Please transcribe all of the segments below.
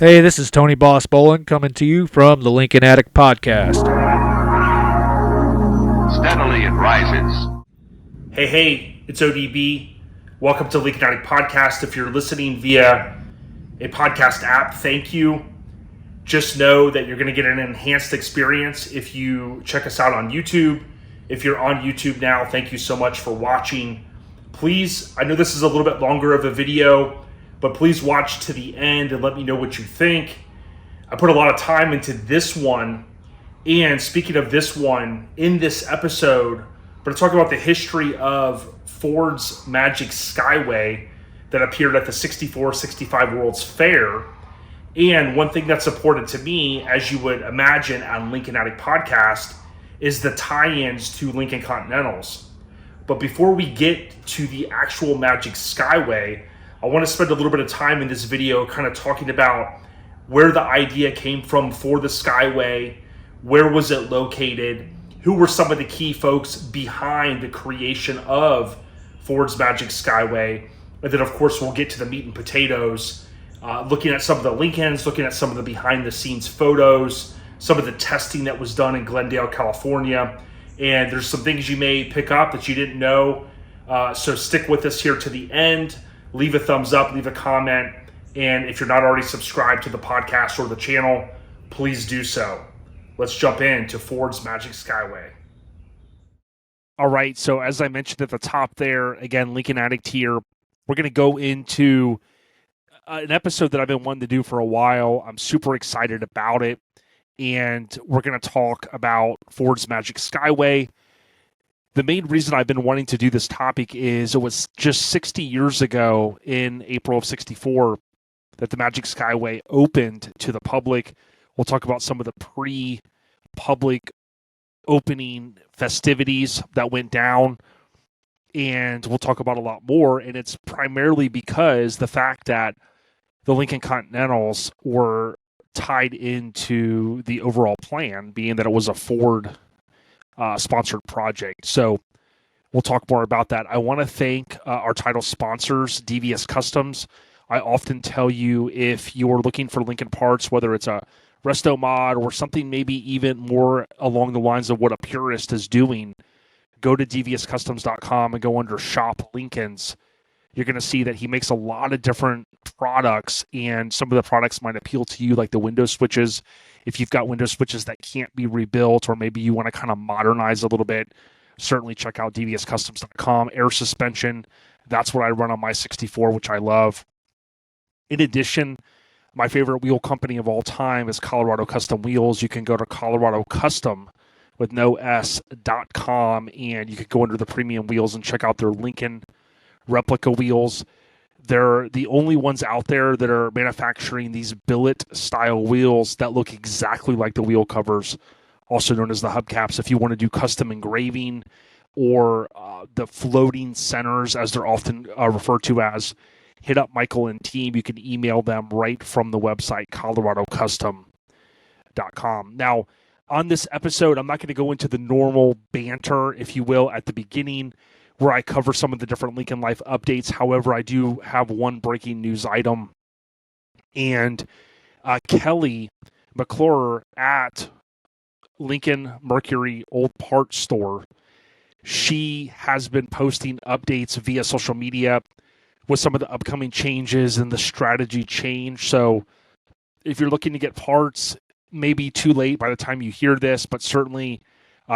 Hey, this is Tony Boss Bolin coming to you from the Lincoln Addict Podcast. Steadily it rises. Hey, it's ODB. Welcome to Lincoln Addict Podcast. If you're listening via a podcast app, thank you. Just know that you're going to get an enhanced experience if you check us out on YouTube. If you're on YouTube now, thank you so much for watching. Please, I know this is a little bit longer of a video, but please watch to the end and let me know what you think. I put a lot of time into this one. And speaking of this one, in this episode, we're going to talk about the history of Ford's Magic Skway that appeared at the 64-65 World's Fair. And one thing that's important to me, as you would imagine on Lincoln Addict Podcast, is the tie-ins to Lincoln Continentals. But before we get to the actual Magic Skway, I want to spend a little bit of time in this video kind of talking about where the idea came from for the Skyway, where was it located, who were some of the key folks behind the creation of Ford's Magic Skway, and then of course we'll get to the meat and potatoes, looking at some of the Lincolns, looking at some of the behind the scenes photos, some of the testing that was done in Glendale, California, and there's some things you may pick up that you didn't know, so stick with us here to the end. Leave a thumbs up, leave a comment, and if you're not already subscribed to the podcast or the channel, please do so. Let's jump into Ford's Magic Skway. All right, so as I mentioned at the top there, again, Lincoln Addict here. We're going to go into an episode that I've been wanting to do for a while. I'm super excited about it, and we're going to talk about Ford's Magic Skway. The main reason I've been wanting to do this topic is it was just 60 years ago in April of 64 that the Magic Skway opened to the public. We'll talk about some of the pre-public opening festivities that went down, and we'll talk about a lot more. And it's primarily because the fact that the Lincoln Continentals were tied into the overall plan, being that it was a Ford sponsored project. So we'll talk more about that. I want to thank our title sponsors, Devious Customs. I often tell you, if you're looking for Lincoln parts, whether it's a resto mod or something maybe even more along the lines of what a purist is doing, go to deviouscustoms.com and go under Shop Lincolns. You're going to see that he makes a lot of different products, and some of the products might appeal to you, like the window switches. If you've got window switches that can't be rebuilt, or maybe you want to kind of modernize a little bit, certainly check out deviouscustoms.com. Air suspension, that's what I run on my 64, which I love. In addition, my favorite wheel company of all time is Colorado Custom Wheels. You can go to Colorado Custom with no S.com, and you could go under the premium wheels and check out their Lincoln replica wheels. They're the only ones out there that are manufacturing these billet style wheels that look exactly like the wheel covers, also known as the hubcaps. If you want to do custom engraving or the floating centers, as they're often referred to as, hit up Michael and team. You can email them right from the website, coloradocustom.com. Now, on this episode, I'm not going to go into the normal banter, if you will, at the beginning, where I cover some of the different Lincoln Life updates. However, I do have one breaking news item. And Kelly McClure at Lincoln Mercury Old Parts Store, she has been posting updates via social media with some of the upcoming changes and the strategy change. So if you're looking to get parts, maybe too late by the time you hear this, but certainly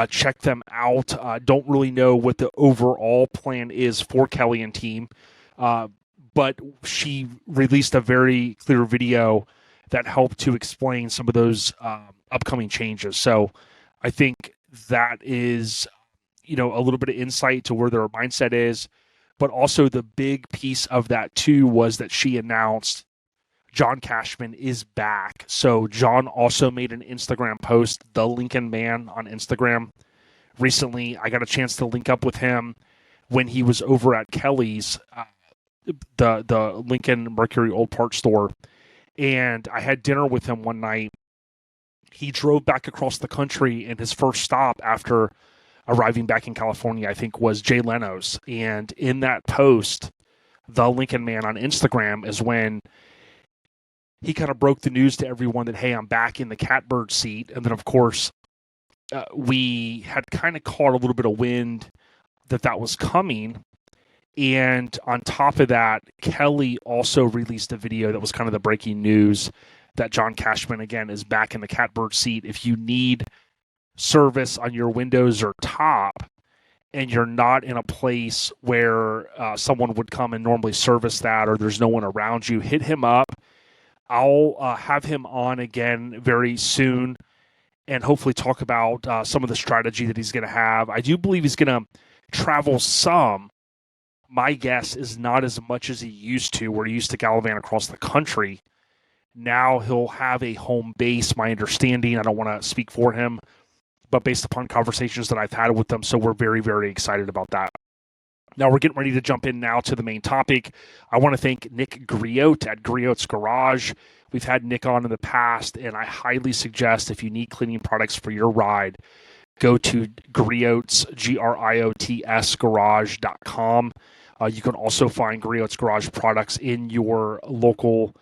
check them out. Don't really know what the overall plan is for Kelly and team, but she released a very clear video that helped to explain some of those upcoming changes. So I think that is, a little bit of insight to where their mindset is. But also the big piece of that too was that she announced John Cashman is back. So John also made an Instagram post, The Lincoln Man on Instagram. Recently, I got a chance to link up with him when he was over at Kelly's, the Lincoln Mercury Old Parts Store. And I had dinner with him one night. He drove back across the country, and his first stop after arriving back in California, I think, was Jay Leno's. And in that post, The Lincoln Man on Instagram is when he kind of broke the news to everyone that, hey, I'm back in the catbird seat. And then, of course, we had kind of caught a little bit of wind that was coming. And on top of that, Kelly also released a video that was kind of the breaking news that John Cashman, again, is back in the catbird seat. If you need service on your windows or top and you're not in a place where someone would come and normally service that, or there's no one around you, hit him up. I'll have him on again very soon and hopefully talk about some of the strategy that he's going to have. I do believe he's going to travel some. My guess is not as much as he used to, where he used to gallivant across the country. Now he'll have a home base, my understanding. I don't want to speak for him, but based upon conversations that I've had with them, so we're very, very excited about that. Now we're getting ready to jump in now to the main topic. I want to thank Nick Griot at Griot's Garage. We've had Nick on in the past, and I highly suggest if you need cleaning products for your ride, go to Griot's, Griots garage.com. You can also find Griot's Garage products in your local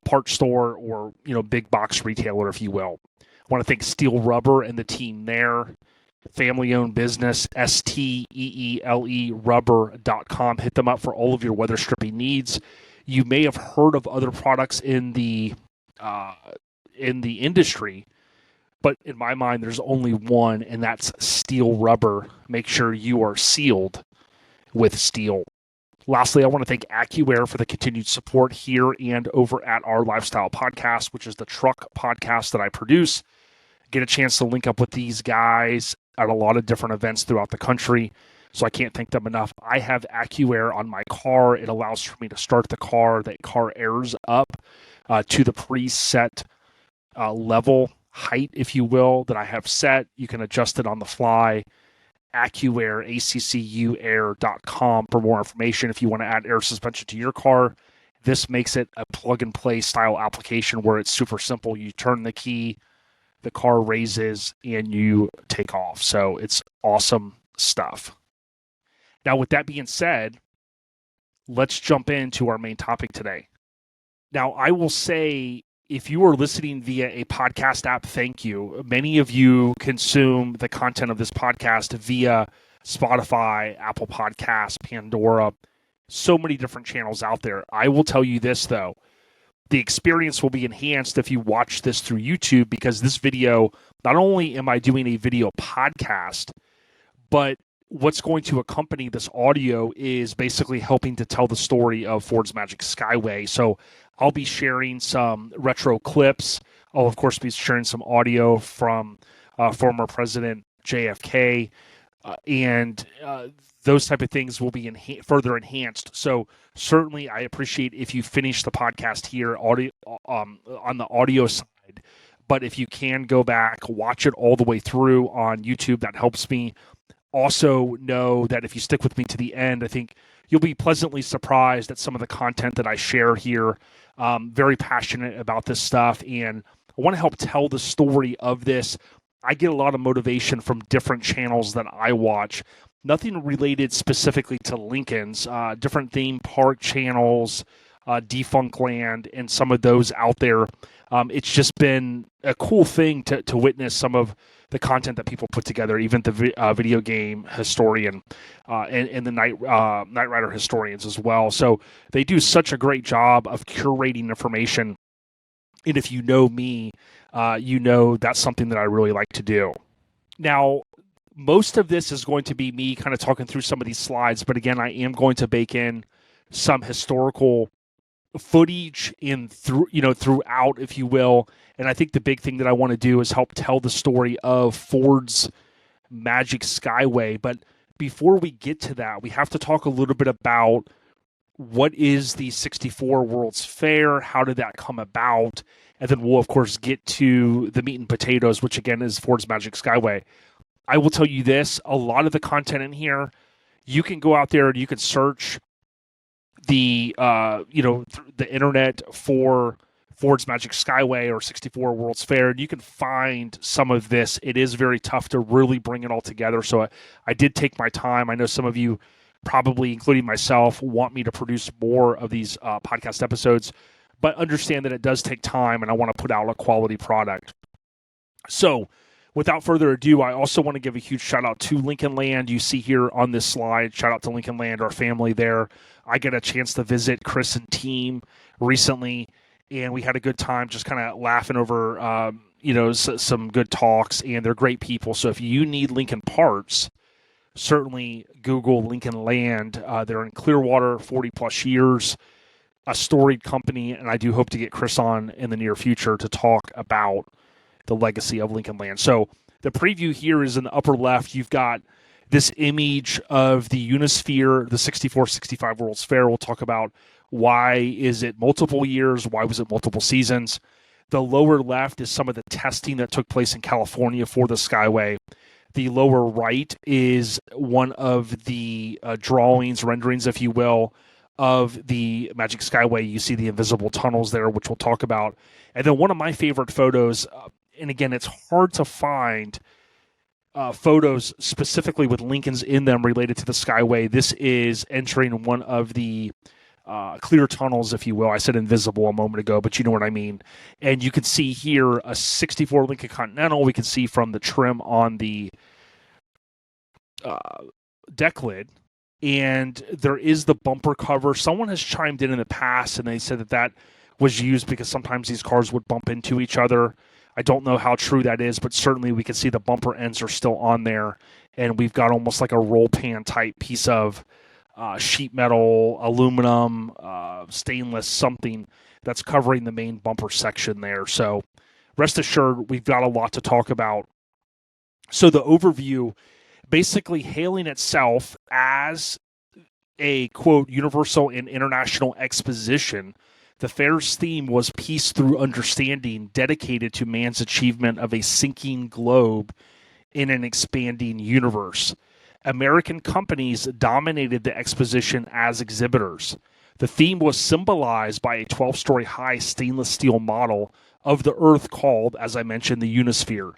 parts store or big box retailer, if you will. I want to thank Steel Rubber and the team there. Family-owned business, STEELE rubber.com. Hit them up for all of your weather stripping needs. You may have heard of other products in the industry, but in my mind, there's only one, and that's Steel Rubber. Make sure you are sealed with steel. Lastly, I want to thank AccuAir for the continued support here and over at our Lifestyle Podcast, which is the truck podcast that I produce. Get a chance to link up with these guys at a lot of different events throughout the country, so I can't thank them enough. I have AccuAir on my car. It allows for me to start the car. The car airs up to the preset level height, if you will, that I have set. You can adjust it on the fly. AccuAir, accuair.com for more information if you want to add air suspension to your car. This makes it a plug-and-play style application where it's super simple. You turn the key, the car raises, and you take off. So it's awesome stuff. Now, with that being said, let's jump into our main topic today. Now, I will say, if you are listening via a podcast app, thank you. Many of you consume the content of this podcast via Spotify, Apple Podcasts, Pandora, so many different channels out there. I will tell you this, though. The experience will be enhanced if you watch this through YouTube, because this video, not only am I doing a video podcast, but what's going to accompany this audio is basically helping to tell the story of Ford's Magic Skyway. So I'll be sharing some retro clips. I'll, of course, be sharing some audio from former President JFK, and those type of things will be further enhanced. So certainly I appreciate if you finish the podcast here audio, on the audio side, but if you can go back, watch it all the way through on YouTube, that helps me. Also know that if you stick with me to the end, I think you'll be pleasantly surprised at some of the content that I share here. Very passionate about this stuff, and I want to help tell the story of this. I get a lot of motivation from different channels that I watch. Nothing related specifically to Lincoln's, different theme park channels, Defunctland, and some of those out there. It's just been a cool thing to witness some of the content that people put together, even the video game historian and the Knight Rider historians as well. So they do such a great job of curating information. And if you know me, you know that's something that I really like to do. Now, most of this is going to be me kind of talking through some of these slides, but again, I am going to bake in some historical footage throughout, if you will. And I think the big thing that I want to do is help tell the story of Ford's Magic Skyway. But before we get to that, we have to talk a little bit about what is the 64 World's Fair, how did that come about, and then we'll, of course, get to the meat and potatoes, which, again, is Ford's Magic Skyway. I will tell you this, a lot of the content in here, you can go out there and you can search the internet for Ford's Magic Skyway or 64 World's Fair, and you can find some of this. It is very tough to really bring it all together, so I did take my time. I know some of you, probably including myself, want me to produce more of these podcast episodes, but understand that it does take time, and I want to put out a quality product. So without further ado, I also want to give a huge shout out to Lincoln Land. You see here on this slide, shout out to Lincoln Land, our family there. I get a chance to visit Chris and team recently, and we had a good time just kind of laughing over, some good talks, and they're great people. So if you need Lincoln parts, certainly Google Lincoln Land. They're in Clearwater, 40 plus years, a storied company, and I do hope to get Chris on in the near future to talk about the legacy of Lincoln Land. So the preview here is in the upper left. You've got this image of the Unisphere, the 64-65 World's Fair. We'll talk about why is it multiple years, why was it multiple seasons. The lower left is some of the testing that took place in California for the Skyway. The lower right is one of the drawings, renderings, if you will, of the Magic Skyway. You see the invisible tunnels there, which we'll talk about. And then one of my favorite photos, and again, it's hard to find photos specifically with Lincolns in them related to the Skyway. This is entering one of the clear tunnels, if you will. I said invisible a moment ago, but you know what I mean. And you can see here a 64 Lincoln Continental. We can see from the trim on the deck lid. And there is the bumper cover. Someone has chimed in the past, and they said that was used because sometimes these cars would bump into each other. I don't know how true that is, but certainly we can see the bumper ends are still on there, and we've got almost like a roll pan type piece of sheet metal, aluminum, stainless, something that's covering the main bumper section there. So rest assured, we've got a lot to talk about. So the overview, basically hailing itself as a, quote, universal and international exposition, the fair's theme was Peace Through Understanding, dedicated to man's achievement of a sinking globe in an expanding universe. American companies dominated the exposition as exhibitors. The theme was symbolized by a 12-story high stainless steel model of the Earth called, as I mentioned, the Unisphere,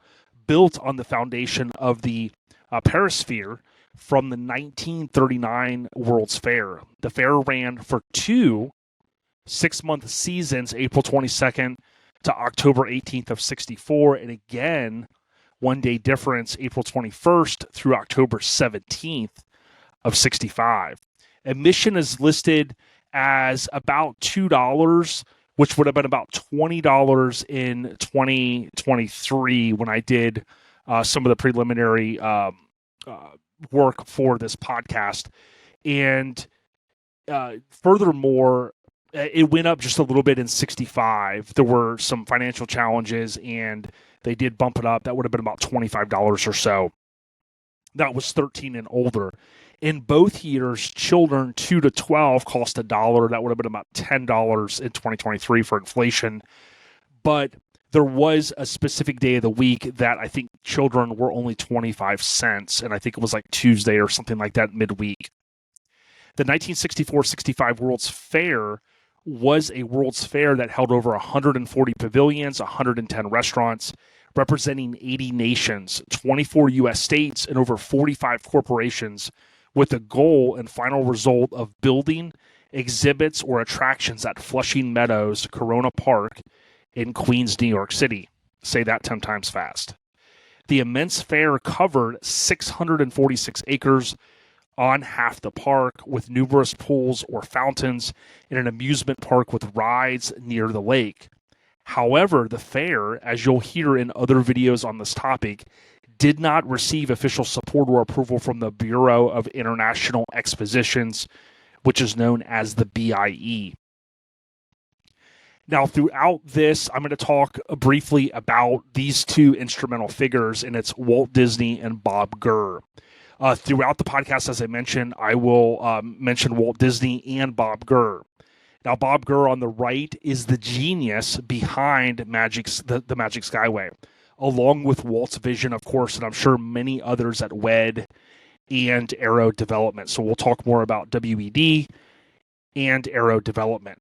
built on the foundation of the Perisphere from the 1939 World's Fair. The fair ran for 2 6-month seasons, April 22nd to October 18th of 64, and again, 1 day difference, April 21st through October 17th of 65. Admission is listed as about $2, which would have been about $20 in 2023 when I did some of the preliminary work for this podcast. And furthermore, it went up just a little bit in 65. There were some financial challenges, and they did bump it up. That would have been about $25 or so. That was 13 and older. In both years, children 2 to 12 cost $1. That would have been about $10 in 2023 for inflation. But there was a specific day of the week that I think children were only 25 cents, and I think it was like Tuesday or something like that midweek. The 1964-65 World's Fair was a World's Fair that held over 140 pavilions, 110 restaurants, representing 80 nations, 24 U.S. states, and over 45 corporations, with the goal and final result of building exhibits or attractions at Flushing Meadows, Corona Park in Queens, New York City. Say that 10 times fast. The immense fair covered 646 acres on half the park, with numerous pools or fountains in an amusement park with rides near the lake. However, the fair, as you'll hear in other videos on this topic, did not receive official support or approval from the Bureau of International Expositions, which is known as the BIE. Now, throughout this, I'm going to talk briefly about these two instrumental figures, and it's Walt Disney and Bob Gurr. Throughout the podcast, as I mentioned, I will mention Walt Disney and Bob Gurr. Now, Bob Gurr on the right is the genius behind the Magic Skyway, along with Walt's vision, of course, and I'm sure many others at WED and Aero Development. So we'll talk more about WED and Aero Development.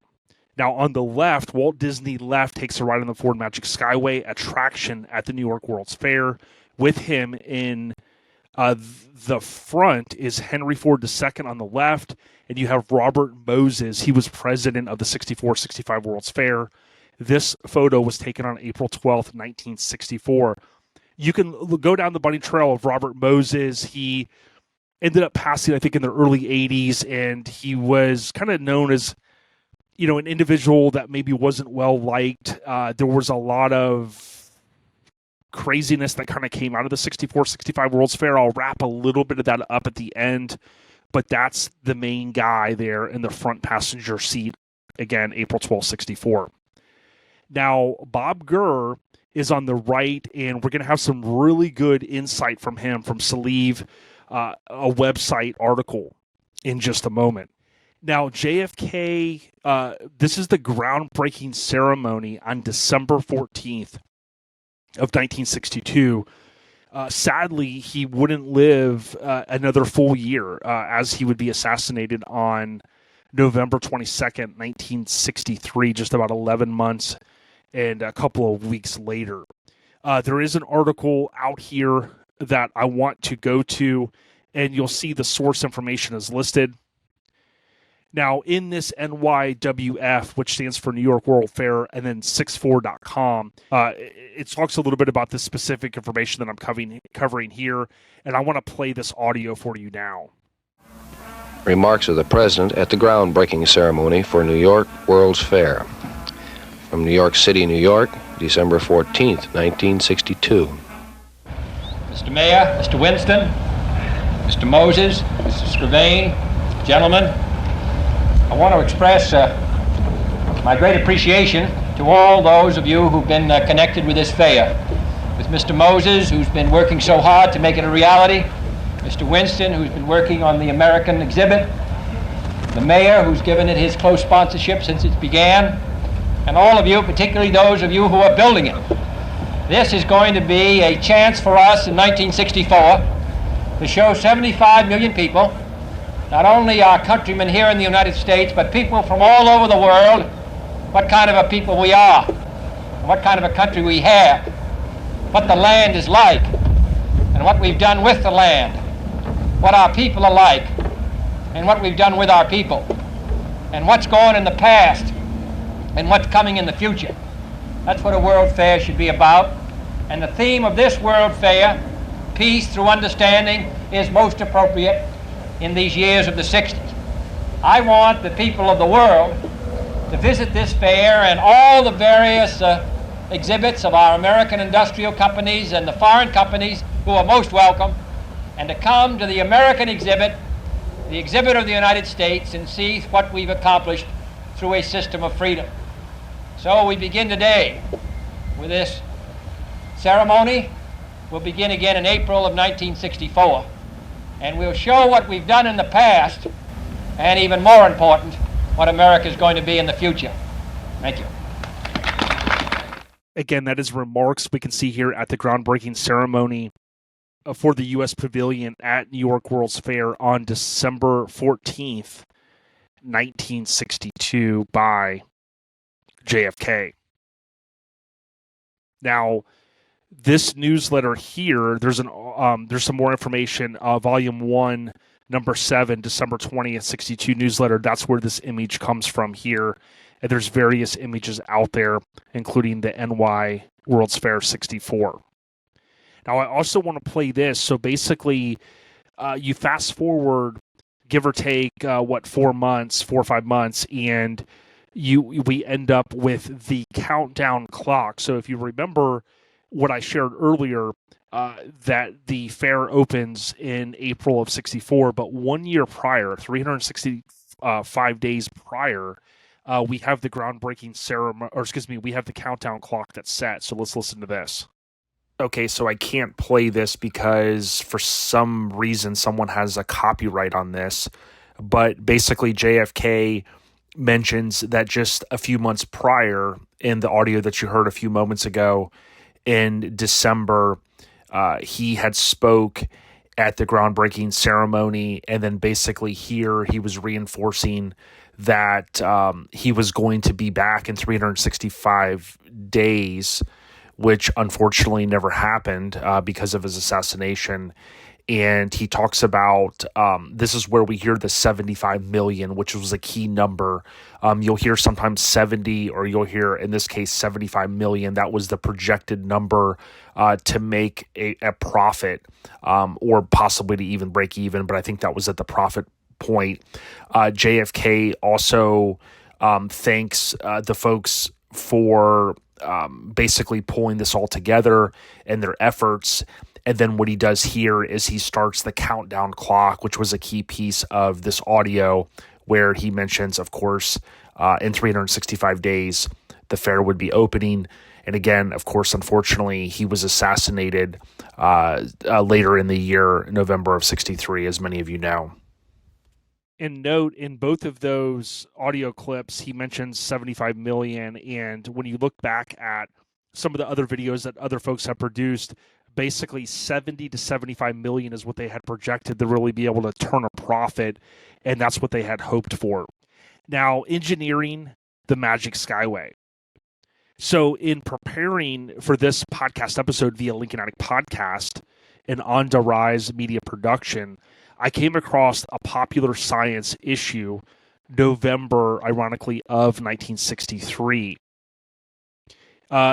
Now, on the left, Walt Disney takes a ride on the Ford Magic Skyway attraction at the New York World's Fair with him in The front is Henry Ford II on the left, and you have Robert Moses. He was president of the 64-65 World's Fair. This photo was taken on April 12th, 1964. You can go down the bunny trail of Robert Moses. He ended up passing, I think, in the early 80s, and he was kind of known as, an individual that maybe wasn't well liked. There was a lot of craziness that kind of came out of the 64-65 World's Fair. I'll wrap a little bit of that up at the end, but that's the main guy there in the front passenger seat. Again, April 12th, 64. Now, Bob Gurr is on the right, and we're going to have some really good insight from him from Salive, a website article, in just a moment. Now, JFK, this is the groundbreaking ceremony on December 14th of 1962. Sadly, he wouldn't live another full year, as he would be assassinated on November 22nd, 1963, just about 11 months and a couple of weeks later. There is an article out here that I want to go to, and you'll see the source information is listed. Now, in this NYWF, which stands for New York World Fair, and then 64.com, it talks a little bit about the specific information that I'm covering here, and I want to play this audio for you now. Remarks of the President at the groundbreaking ceremony for New York World's Fair. From New York City, New York, December 14th, 1962. Mr. Mayor, Mr. Winston, Mr. Moses, Mr. Skway, gentlemen, I want to express my great appreciation to all those of you who've been connected with this fair. With Mr. Moses, who's been working so hard to make it a reality, Mr. Winston, who's been working on the American exhibit, the mayor, who's given it his close sponsorship since it began, and all of you, particularly those of you who are building it. This is going to be a chance for us in 1964 to show 75 million people, not only our countrymen here in the United States, but people from all over the world, what kind of a people we are, and what kind of a country we have, what the land is like, and what we've done with the land, what our people are like, and what we've done with our people, and what's gone in the past, and what's coming in the future. That's what a World Fair should be about. And the theme of this World Fair, peace through understanding, is most appropriate in these years of the 60s. I want the people of the world to visit this fair and all the various exhibits of our American industrial companies and the foreign companies who are most welcome, and to come to the American exhibit, the exhibit of the United States, and see what we've accomplished through a system of freedom. So we begin today with this ceremony. We'll begin again in April of 1964, and we'll show what we've done in the past, and even more important, what America is going to be in the future. Thank you. Again, that is remarks we can see here at the groundbreaking ceremony for the U.S. Pavilion at New York World's Fair on December 14th, 1962 by JFK. Now, this newsletter here, there's some more information. Volume 1, number 7, December 20th, 62 newsletter. That's where this image comes from here. And there's various images out there, including the NY World's Fair 64. Now, I also want to play this. So basically, you fast forward, give or take, 4 or 5 months, and we end up with the countdown clock. So if you remember what I shared earlier, that the fair opens in April of 64, but 1 year prior, 365 days prior, we have the groundbreaking ceremony, we have the countdown clock that's set. So let's listen to this. Okay, so I can't play this because for some reason someone has a copyright on this, but basically JFK mentions that just a few months prior, in the audio that you heard a few moments ago, in December, he had spoke at the groundbreaking ceremony, and then basically here he was reinforcing that he was going to be back in 365 days, which unfortunately never happened because of his assassination. and he talks about this is where we hear the 75 million, which was a key number. You'll hear sometimes 70, or you'll hear, in this case, 75 million. That was the projected number to make a profit, or possibly to even break even, but I think that was at the profit point. JFK also thanks the folks for basically pulling this all together and their efforts. And then what he does here is he starts the countdown clock, which was a key piece of this audio, where he mentions, of course, in 365 days, the fair would be opening. And again, of course, unfortunately, he was assassinated later in the year, November of 63, as many of you know. And note, in both of those audio clips, he mentions 75 million. And when you look back at some of the other videos that other folks have produced, basically 70 to 75 million is what they had projected to really be able to turn a profit, and that's what they had hoped for. Now, engineering the Magic Skyway. So in preparing for this podcast episode via Lincoln Addict Podcast, an On the Rise media production, I came across a Popular Science issue, November, ironically, of 1963.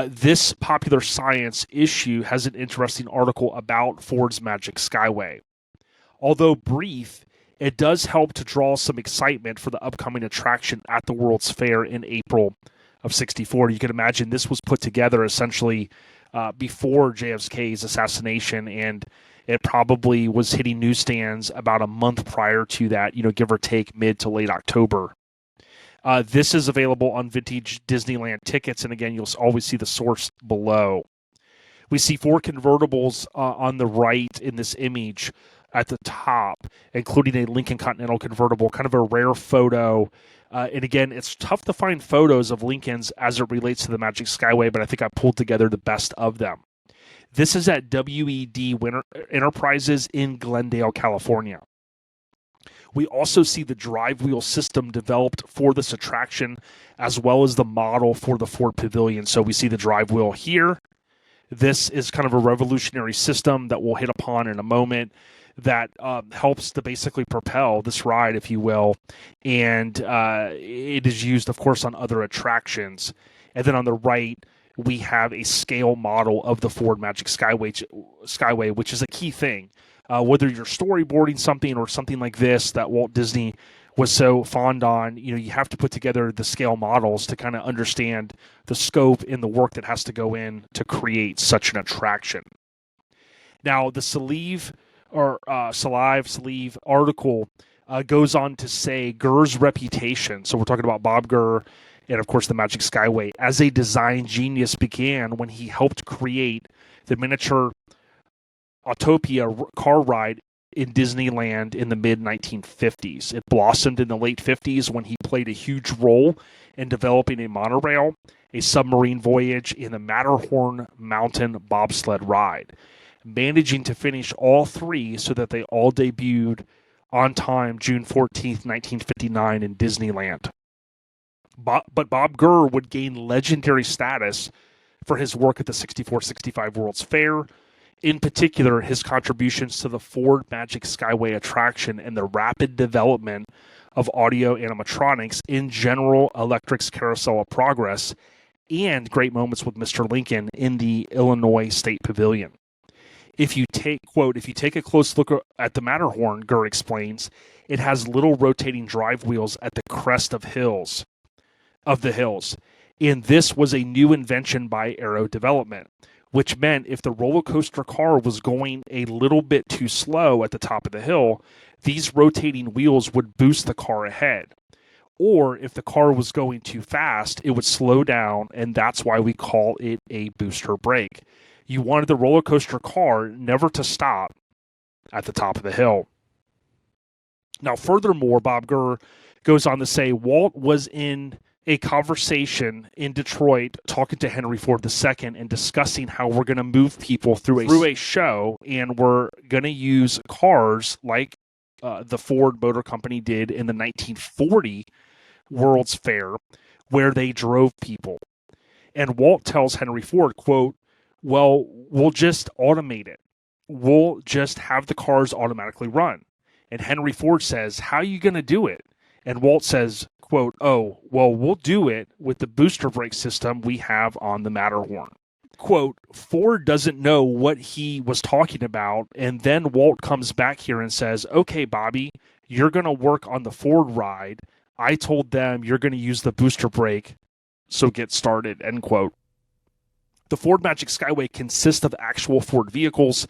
This Popular Science issue has an interesting article about Ford's Magic Skyway. Although brief, it does help to draw some excitement for the upcoming attraction at the World's Fair in April of 64. You can imagine this was put together essentially before JFK's assassination, and it probably was hitting newsstands about a month prior to that, give or take mid to late October. This is available on vintage Disneyland tickets, and again, you'll always see the source below. We see 4 convertibles on the right in this image at the top, including a Lincoln Continental convertible, kind of a rare photo. And again, it's tough to find photos of Lincolns as it relates to the Magic Skyway, but I think I pulled together the best of them. This is at WED Enterprises in Glendale, California. We also see the drive wheel system developed for this attraction, as well as the model for the Ford Pavilion. So we see the drive wheel here. This is kind of a revolutionary system that we'll hit upon in a moment that helps to basically propel this ride, if you will. And it is used, of course, on other attractions. And then on the right, we have a scale model of the Ford Magic Skyway, which is a key thing. Whether you're storyboarding something or something like this that Walt Disney was so fond on, you have to put together the scale models to kind of understand the scope and the work that has to go in to create such an attraction. Now, the Sleeve article goes on to say Gurr's reputation. So we're talking about Bob Gurr and, of course, the Magic Skyway as a design genius began when he helped create the miniature Autopia car ride in Disneyland in the mid-1950s. It blossomed in the late 50s when he played a huge role in developing a monorail, a submarine voyage, and the Matterhorn mountain bobsled ride, managing to finish all 3 so that they all debuted on time June 14th, 1959 in Disneyland. But Bob Gurr would gain legendary status for his work at the 64-65 World's Fair. In particular, his contributions to the Ford Magic Skyway attraction and the rapid development of audio animatronics in General Electric's Carousel of Progress, and great moments with Mr. Lincoln in the Illinois State Pavilion. If you take a close look at the Matterhorn, Gurr explains, it has little rotating drive wheels at the crest of the hills. And this was a new invention by Aero Development, which meant if the roller coaster car was going a little bit too slow at the top of the hill, these rotating wheels would boost the car ahead. Or if the car was going too fast, it would slow down, and that's why we call it a booster brake. You wanted the roller coaster car never to stop at the top of the hill. Now, furthermore, Bob Gurr goes on to say Walt was in a conversation in Detroit talking to Henry Ford II and discussing how we're going to move people through a show, and we're going to use cars like the Ford Motor Company did in the 1940 World's Fair, where they drove people. And Walt tells Henry Ford, quote, well, we'll just automate it. we'll just have the cars automatically run. And Henry Ford says, how are you going to do it? And Walt says, quote, oh, well, we'll do it with the booster brake system we have on the Matterhorn. Quote, Ford doesn't know what he was talking about. And then Walt comes back here and says, okay, Bobby, you're going to work on the Ford ride. I told them you're going to use the booster brake, so get started, end quote. The Ford Magic Skyway consists of actual Ford vehicles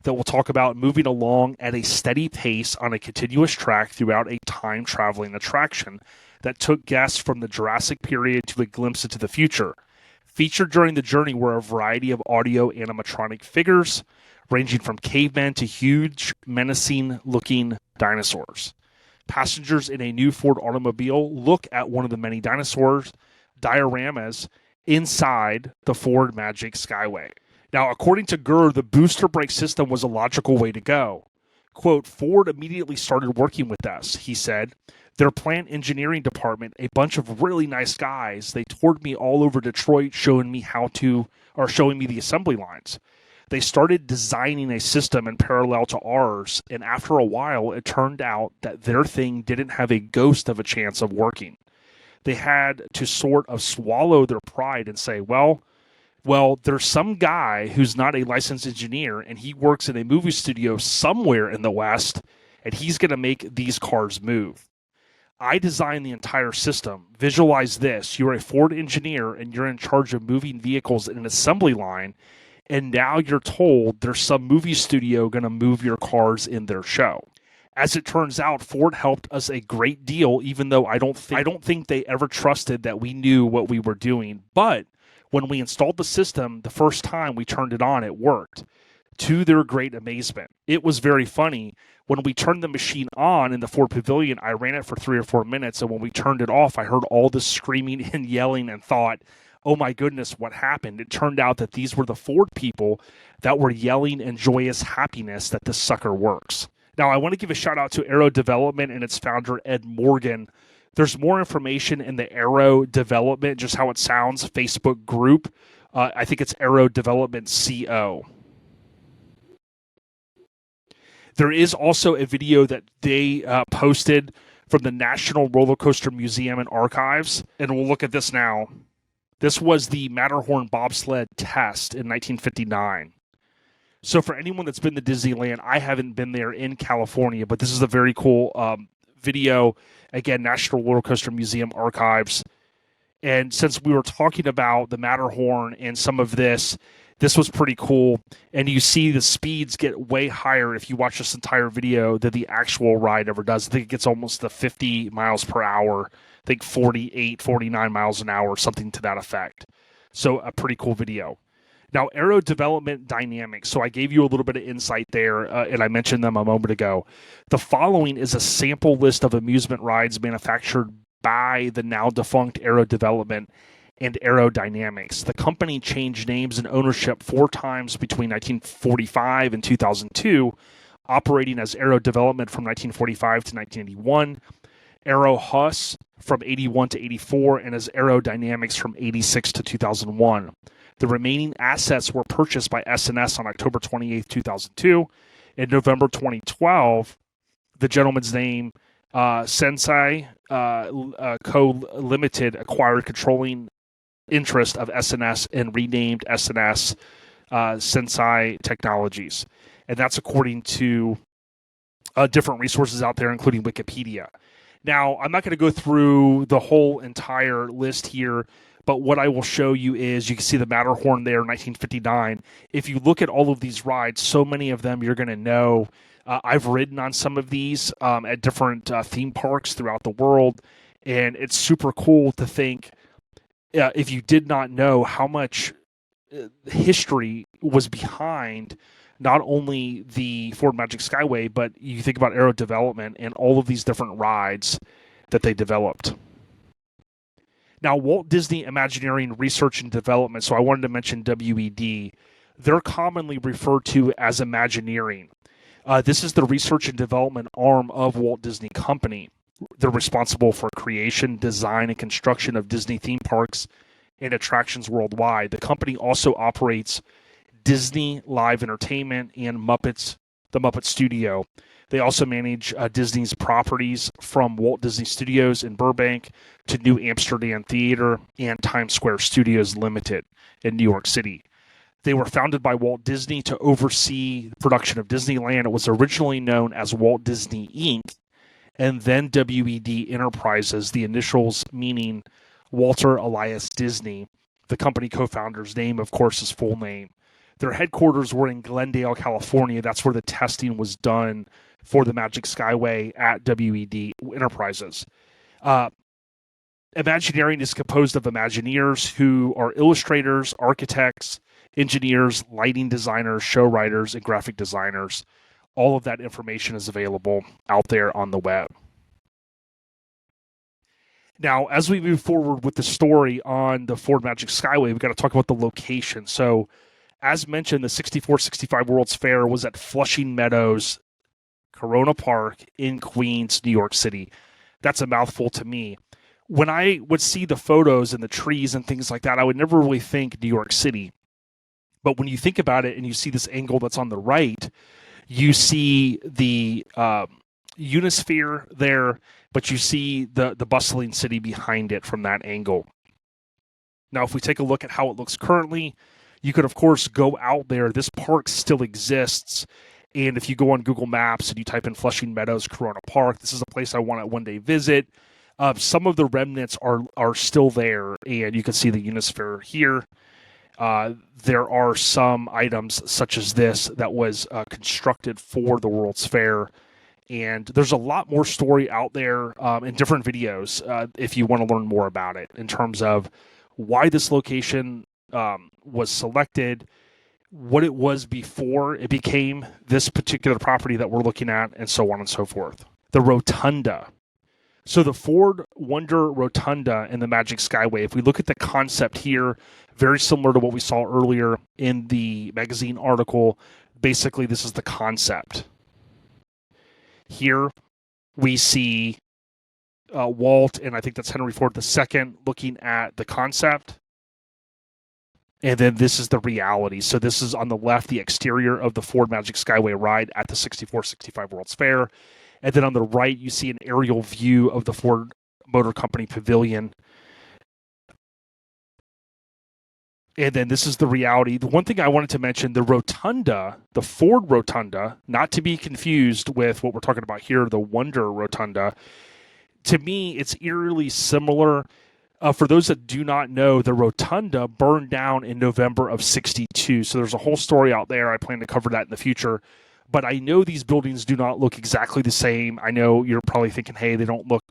that we'll talk about moving along at a steady pace on a continuous track throughout a time-traveling attraction that took guests from the Jurassic period to a glimpse into the future. Featured during the journey were a variety of audio animatronic figures, ranging from cavemen to huge, menacing-looking dinosaurs. Passengers in a new Ford automobile look at one of the many dioramas inside the Ford Magic Skyway. Now, according to Gurr, the booster brake system was a logical way to go. Quote, Ford immediately started working with us, he said. Their plant engineering department, a bunch of really nice guys, they toured me all over Detroit showing me the assembly lines. They started designing a system in parallel to ours, and after a while, it turned out that their thing didn't have a ghost of a chance of working. They had to sort of swallow their pride and say, well, there's some guy who's not a licensed engineer, and he works in a movie studio somewhere in the West, and he's going to make these cars move. I designed the entire system. Visualize this. You're a Ford engineer, and you're in charge of moving vehicles in an assembly line, and now you're told there's some movie studio going to move your cars in their show. As it turns out, Ford helped us a great deal, even though I don't think they ever trusted that we knew what we were doing. But when we installed the system, the first time we turned it on, it worked, to their great amazement. It was very funny. When we turned the machine on in the Ford Pavilion, I ran it for 3 or 4 minutes, and when we turned it off, I heard all this screaming and yelling and thought, oh my goodness, what happened? It turned out that these were the Ford people that were yelling in joyous happiness that this sucker works. Now, I want to give a shout out to Aero Development and its founder, Ed Morgan. There's more information in the Aero Development, just how it sounds, Facebook group. I think it's Aero Development CO. There is also a video that they posted from the National Roller Coaster Museum and Archives, and we'll look at this now. This was the Matterhorn bobsled test in 1959. So for anyone that's been to Disneyland, I haven't been there in California, but this is a very cool video. Again, National Roller Coaster Museum Archives. And since we were talking about the Matterhorn and some of this was pretty cool. And you see the speeds get way higher if you watch this entire video than the actual ride ever does. I think it gets almost to 50 miles per hour. I think 48, 49 miles an hour, something to that effect. So a pretty cool video. Now, Aero Development Dynamics. So I gave you a little bit of insight there, and I mentioned them a moment ago. The following is a sample list of amusement rides manufactured by the now defunct Aero Development and Aerodynamics. The company changed names and ownership 4 times between 1945 and 2002, operating as Aero Development from 1945 to 1981, Aero Hus from 81 to 84, and as Aerodynamics from 86 to 2001. The remaining assets were purchased by S&S on October 28, 2002. In November 2012, the gentleman's name, Sensei Co. Limited, acquired controlling interest of S&S and renamed S&S Sensei Technologies. And that's according to different resources out there, including Wikipedia. Now, I'm not going to go through the whole entire list here, but what I will show you is you can see the Matterhorn there, 1959. If you look at all of these rides, so many of them you're going to know. I've ridden on some of these at different theme parks throughout the world, and it's super cool to think, if you did not know how much history was behind not only the Ford Magic Skyway, but you think about Aero Development and all of these different rides that they developed. Now, Walt Disney Imagineering Research and Development, so I wanted to mention WED, they're commonly referred to as Imagineering. This is the research and development arm of Walt Disney Company. They're responsible for creation, design, and construction of Disney theme parks and attractions worldwide. The company also operates Disney Live Entertainment and the Muppet Studio. They also manage Disney's properties from Walt Disney Studios in Burbank to New Amsterdam Theater and Times Square Studios Limited in New York City. They were founded by Walt Disney to oversee the production of Disneyland. It was originally known as Walt Disney Inc., and then WED Enterprises, the initials meaning Walter Elias Disney. The company co-founder's name, of course, his full name. Their headquarters were in Glendale, California. That's where the testing was done for the Magic Skyway at WED Enterprises. Imagineering is composed of Imagineers who are illustrators, architects, engineers, lighting designers, show writers, and graphic designers. All of that information is available out there on the web. Now, as we move forward with the story on the Ford Magic Skyway, we've got to talk about the location. So, as mentioned, the 64-65 World's Fair was at Flushing Meadows, Corona Park in Queens, New York City. That's a mouthful to me. When I would see the photos and the trees and things like that, I would never really think New York City. But when you think about it and you see this angle that's on the right, you see the Unisphere there, but you see the bustling city behind it from that angle. Now, if we take a look at how it looks currently, you could, of course, go out there. This park still exists. And if you go on Google Maps and you type in Flushing Meadows, Corona Park, this is a place I want to one day visit. Some of the remnants are still there, and you can see the Unisphere here. There are some items such as this that was constructed for the World's Fair. And there's a lot more story out there in different videos if you want to learn more about it in terms of why this location was selected, what it was before it became this particular property that we're looking at, and so on and so forth. The Rotunda. So the Ford Wonder Rotunda in the Magic Skyway, if we look at the concept here, very similar to what we saw earlier in the magazine article, basically this is the concept. Here we see Walt, and I think that's Henry Ford II, looking at the concept. And then this is the reality. So this is on the left, the exterior of the Ford Magic Skyway ride at the 64-65 World's Fair. And then on the right, you see an aerial view of the Ford Motor Company Pavilion. And then this is the reality. The one thing I wanted to mention, the Rotunda, the Ford Rotunda, not to be confused with what we're talking about here, the Wonder Rotunda. To me, it's eerily similar. For those that do not know, the Rotunda burned down in November of '62. So there's a whole story out there. I plan to cover that in the future. But I know these buildings do not look exactly the same. I know you're probably thinking, hey, they don't look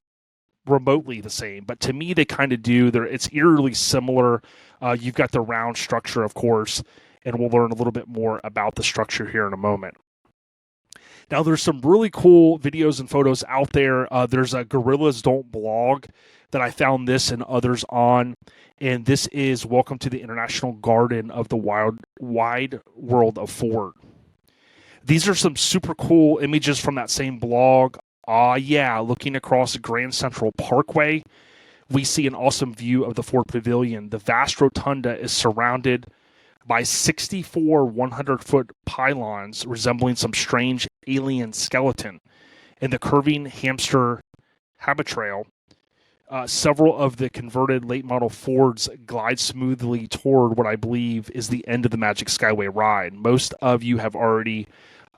remotely the same. But to me, they kind of do. It's eerily similar. You've got the round structure, of course, and we'll learn a little bit more about the structure here in a moment. Now, there's some really cool videos and photos out there. There's a Gorillas Don't Blog that I found this and others on. And this is Welcome to the International Garden of the Wide World of Ford. These are some super cool images from that same blog. Looking across Grand Central Parkway, we see an awesome view of the Ford Pavilion. The vast rotunda is surrounded by 64 100-foot pylons resembling some strange alien skeleton. In the curving hamster habitrail, several of the converted late-model Fords glide smoothly toward what I believe is the end of the Magic Skyway ride. Most of you have already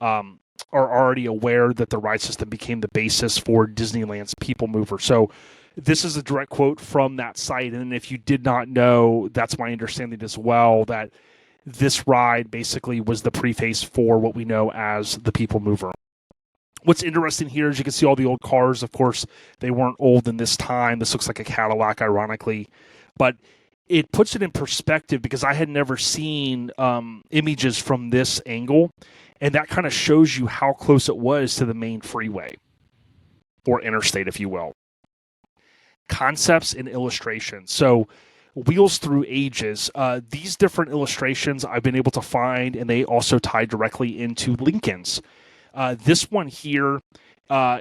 are already aware that the ride system became the basis for Disneyland's People Mover. So this is a direct quote from that site. And if you did not know, that's my understanding as well, that this ride basically was the preface for what we know as the People Mover. What's interesting here is you can see all the old cars. Of course, they weren't old in this time. This looks like a Cadillac, ironically. But it puts it in perspective because I had never seen images from this angle. And that kind of shows you how close it was to the main freeway, or interstate, if you will. Concepts and illustrations. So Wheels Through Ages. These different illustrations I've been able to find, and they also tie directly into Lincoln's. This one here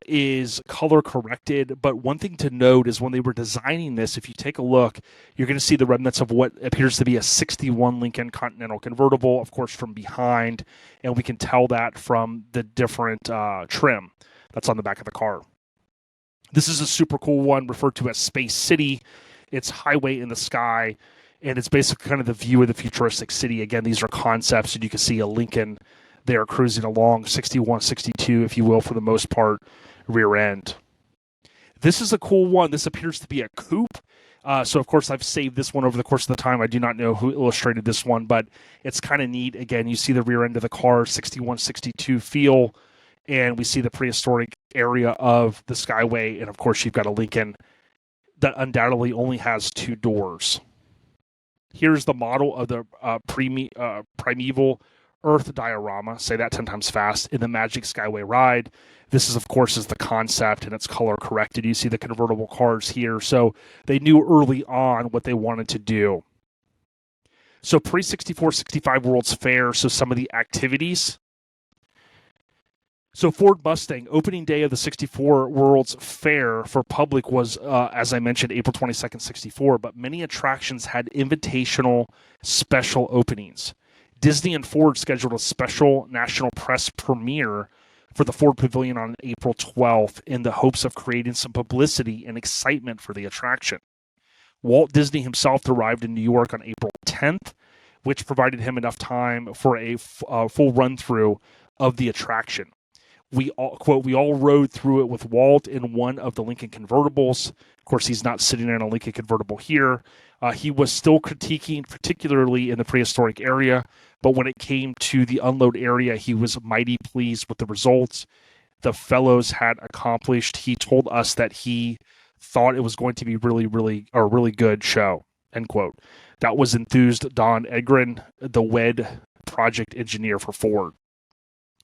is color corrected, but one thing to note is when they were designing this, if you take a look, you're going to see the remnants of what appears to be a 61 Lincoln Continental convertible, of course, from behind, and we can tell that from the different trim that's on the back of the car. This is a super cool one referred to as Space City. It's highway in the sky, and it's basically kind of the view of the futuristic city. Again, these are concepts, and you can see a Lincoln there cruising along, 61, 62, if you will, for the most part, rear end. This is a cool one. This appears to be a coupe. So, of course, I've saved this one over the course of the time. I do not know who illustrated this one, but it's kind of neat. Again, you see the rear end of the car, 61, 62 feel, and we see the prehistoric area of the Skyway. And, of course, you've got a Lincoln that undoubtedly only has 2 doors. Here's the model of the primeval Earth diorama, say that 10 times fast, in the Magic Skway ride. This is, of course, is the concept, and it's color corrected. You see the convertible cars here. So they knew early on what they wanted to do. So pre-64-65 World's Fair, so some of the activities. So Ford Mustang, opening day of the 64 World's Fair for public was, as I mentioned, April 22nd, 64, but many attractions had invitational special openings. Disney and Ford scheduled a special national press premiere for the Ford Pavilion on April 12th in the hopes of creating some publicity and excitement for the attraction. Walt Disney himself arrived in New York on April 10th, which provided him enough time for a full run-through of the attraction. We all, quote, we all rode through it with Walt in one of the Lincoln convertibles. Of course, he's not sitting in a Lincoln convertible here. He was still critiquing, particularly in the prehistoric area, but when it came to the unload area, he was mighty pleased with the results the fellows had accomplished. He told us that he thought it was going to be a really good show, end quote. That was enthused Don Edgren, the WED project engineer for Ford.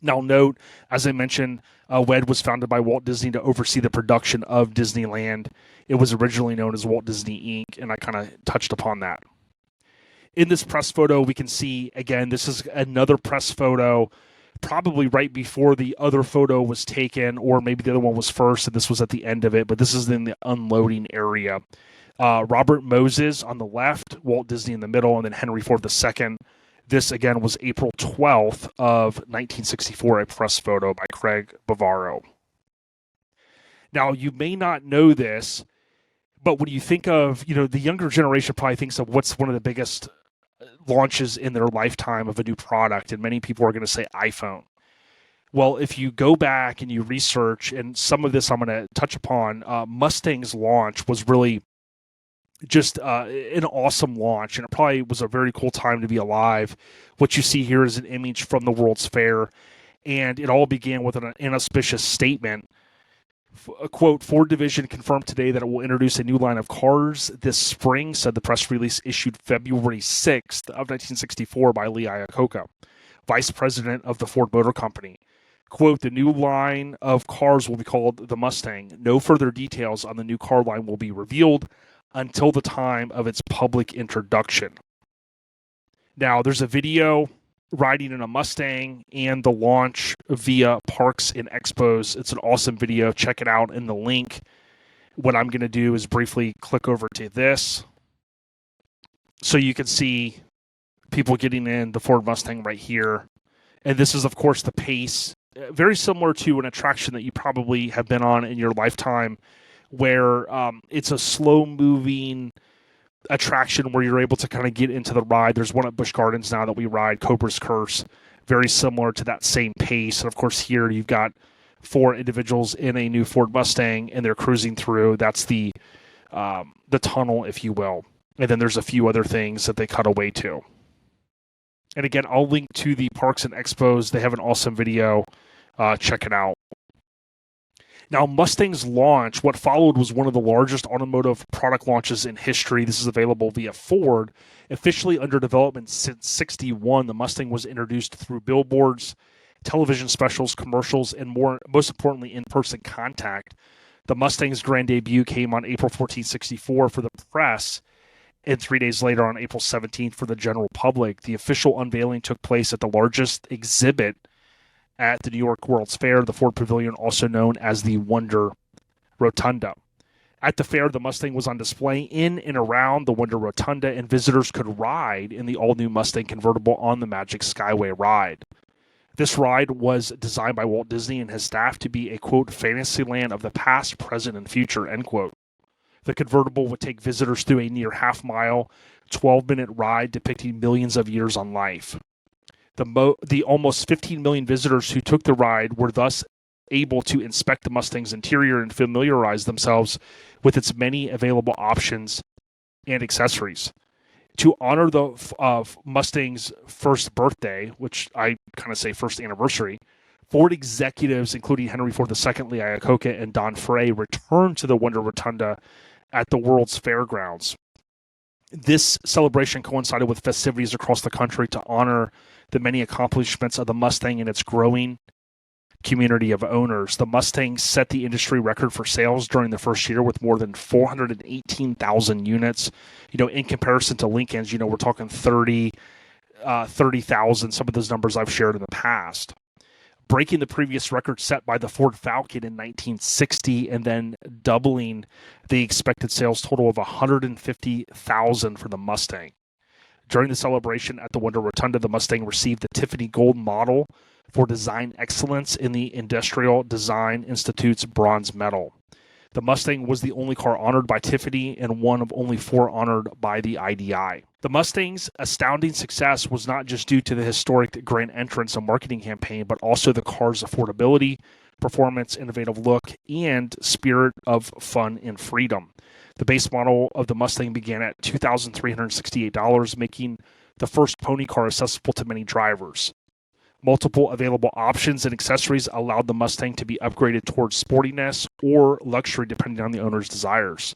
Now note, as I mentioned, WED was founded by Walt Disney to oversee the production of Disneyland. It was originally known as Walt Disney Inc., and I kind of touched upon that. In this press photo, we can see, again, this is another press photo, probably right before the other photo was taken, or maybe the other one was first, and this was at the end of it, but this is in the unloading area. Robert Moses on the left, Walt Disney in the middle, and then Henry Ford II. This, again, was April 12th of 1964, a press photo by Craig Bavaro. Now, you may not know this, but when you think of, the younger generation probably thinks of what's one of the biggest launches in their lifetime of a new product, and many people are going to say iPhone. Well, if you go back and you research, and some of this I'm going to touch upon, Mustang's launch was really just an awesome launch, and it probably was a very cool time to be alive. What you see here is an image from the World's Fair, and it all began with an inauspicious statement. A quote, Ford Division confirmed today that it will introduce a new line of cars this spring, said the press release issued February 6th of 1964 by Lee Iacocca, vice president of the Ford Motor Company. Quote, the new line of cars will be called the Mustang. No further details on the new car line will be revealed until the time of its public introduction. Now, there's a video riding in a Mustang and the launch via Parks and Expos. It's an awesome video. Check it out in the link. What I'm going to do is briefly click over to this so you can see people getting in the Ford Mustang right here. And this is, of course, the pace. Very similar to an attraction that you probably have been on in your lifetime, where it's a slow-moving attraction where you're able to kind of get into the ride. There's one at Busch Gardens now that we ride, Cobra's Curse, very similar to that same pace. And, of course, here you've got 4 individuals in a new Ford Mustang, and they're cruising through. That's the tunnel, if you will. And then there's a few other things that they cut away to. And, again, I'll link to the Parks and Expos. They have an awesome video. Check it out. Now, Mustang's launch, what followed was one of the largest automotive product launches in history. This is available via Ford. Officially under development since 61, the Mustang was introduced through billboards, television specials, commercials, and most importantly, in-person contact. The Mustang's grand debut came on April 14, 64 for the press, and 3 days later on April 17th for the general public. The official unveiling took place at the largest exhibit at the New York World's Fair, the Ford Pavilion, also known as the Wonder Rotunda. At the fair, the Mustang was on display in and around the Wonder Rotunda, and visitors could ride in the all-new Mustang convertible on the Magic Skway ride. This ride was designed by Walt Disney and his staff to be a, quote, fantasy land of the past, present, and future, end quote. The convertible would take visitors through a near half-mile, 12-minute ride depicting millions of years on life. The almost 15 million visitors who took the ride were thus able to inspect the Mustang's interior and familiarize themselves with its many available options and accessories. To honor the Mustang's first birthday, which I kind of say first anniversary, Ford executives, including Henry Ford II, Lee Iacocca, and Don Frey, returned to the Wonder Rotunda at the World's Fairgrounds. This celebration coincided with festivities across the country to honor the many accomplishments of the Mustang and its growing community of owners. The Mustang set the industry record for sales during the first year with more than 418,000 units. In comparison to Lincoln's, we're talking 30,000, some of those numbers I've shared in the past. Breaking the previous record set by the Ford Falcon in 1960 and then doubling the expected sales total of 150,000 for the Mustang. During the celebration at the Wonder Rotunda, the Mustang received the Tiffany Gold Model for Design Excellence in the Industrial Design Institute's Bronze Medal. The Mustang was the only car honored by Tiffany and one of only 4 honored by the IDI. The Mustang's astounding success was not just due to the historic grand entrance and marketing campaign, but also the car's affordability, performance, innovative look, and spirit of fun and freedom. The base model of the Mustang began at $2,368, making the first pony car accessible to many drivers. Multiple available options and accessories allowed the Mustang to be upgraded towards sportiness or luxury depending on the owner's desires.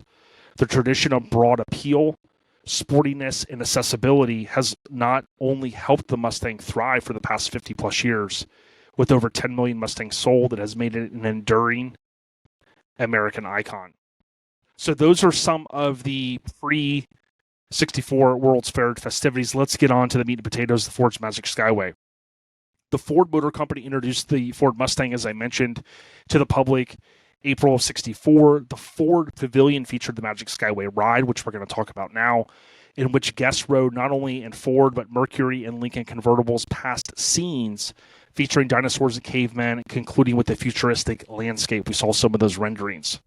The tradition of broad appeal, sportiness, and accessibility has not only helped the Mustang thrive for the past 50 plus years. With over 10 million Mustangs sold, it has made it an enduring American icon. So those are some of the pre-64 World's Fair festivities. Let's get on to the meat and potatoes, the Ford's Magic Skyway. The Ford Motor Company introduced the Ford Mustang, as I mentioned, to the public April of 64. The Ford Pavilion featured the Magic Skyway ride, which we're going to talk about now, in which guests rode not only in Ford, but Mercury and Lincoln convertibles past scenes featuring dinosaurs and cavemen, concluding with a futuristic landscape. We saw some of those renderings.